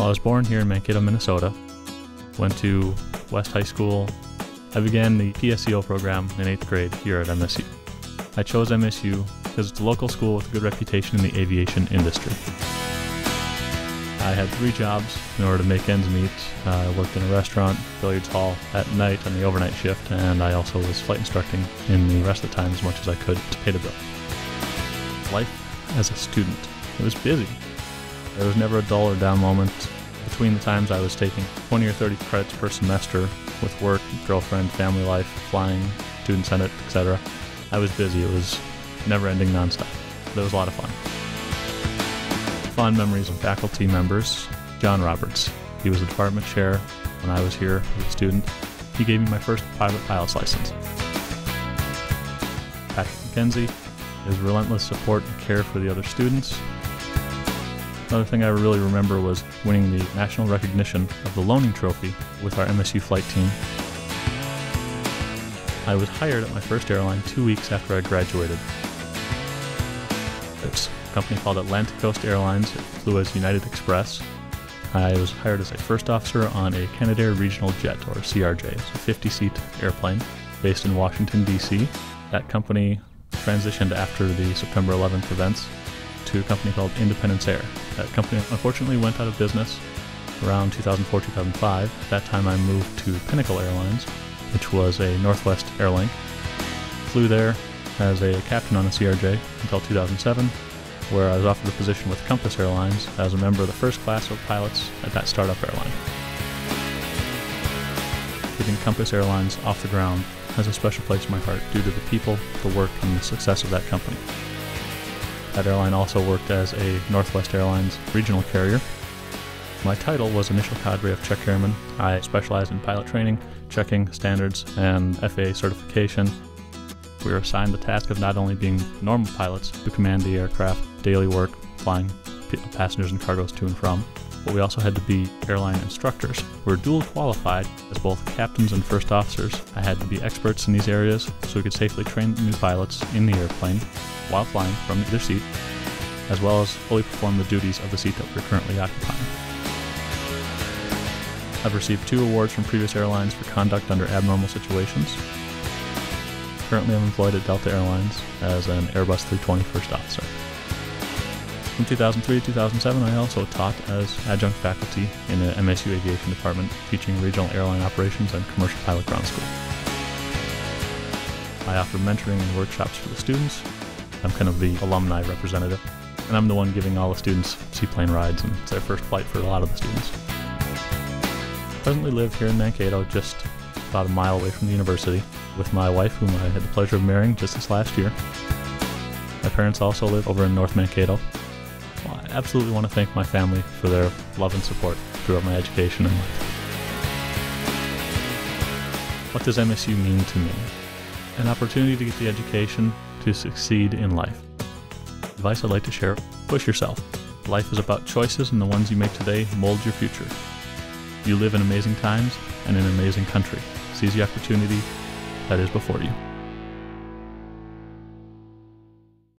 I was born here in Mankato, Minnesota. Went to West High School. I began the PSEO program in 8th grade here at MSU. I chose MSU because it's a local school with a good reputation in the aviation industry. I had 3 jobs in order to make ends meet. I worked in a restaurant, billiards hall at night on the overnight shift, and I also was flight instructing in the rest of the time as much as I could to pay the bill. Life as a student. It was busy. There was never a dull or down moment. Between the times I was taking 20 or 30 credits per semester with work, girlfriend, family life, flying, student senate, etc. I was busy. It was never-ending nonstop. But it was a lot of fun. Fond memories of faculty members. John Roberts. He was the department chair when I was here as a student. He gave me my first private pilot's license. Patrick McKenzie. His relentless support and care for the other students. Another thing I really remember was winning the national recognition of the Loaning Trophy with our MSU flight team. I was hired at my first airline 2 weeks after I graduated. It's a company called Atlantic Coast Airlines. It flew as United Express. I was hired as a first officer on a Canadair Regional Jet, or CRJ. It's a 50-seat airplane based in Washington, D.C. That company transitioned after the September 11th events to a company called Independence Air. That company unfortunately went out of business around 2004-2005. At that time I moved to Pinnacle Airlines, which was a Northwest airline. Flew there as a captain on a CRJ until 2007, where I was offered a position with Compass Airlines as a member of the first class of pilots at that startup airline. Getting Compass Airlines off the ground has a special place in my heart due to the people, the work, and the success of that company. That airline also worked as a Northwest Airlines regional carrier. My title was Initial Cadre of Check Airman. I specialized in pilot training, checking standards, and FAA certification. We were assigned the task of not only being normal pilots who command the aircraft, daily work, flying passengers and cargoes to and from, but we also had to be airline instructors. We were dual qualified as both captains and first officers. I had to be experts in these areas so we could safely train new pilots in the airplane while flying from either seat, as well as fully perform the duties of the seat that we're currently occupying. I've received 2 awards from previous airlines for conduct under abnormal situations. Currently I'm employed at Delta Airlines as an Airbus 320 first officer. From 2003 to 2007, I also taught as adjunct faculty in the MSU Aviation department, teaching regional airline operations and commercial pilot ground school. I offer mentoring and workshops for the students. I'm kind of the alumni representative, and I'm the one giving all the students seaplane rides, and it's their first flight for a lot of the students. I presently live here in Mankato, just about a mile away from the university, with my wife, whom I had the pleasure of marrying just this last year. My parents also live over in North Mankato. Well, I absolutely want to thank my family for their love and support throughout my education and life. What does MSU mean to me? An opportunity to get the education to succeed in life. Advice I'd like to share: push yourself. Life is about choices, and the ones you make today mold your future. You live in amazing times and in an amazing country. Seize the opportunity that is before you.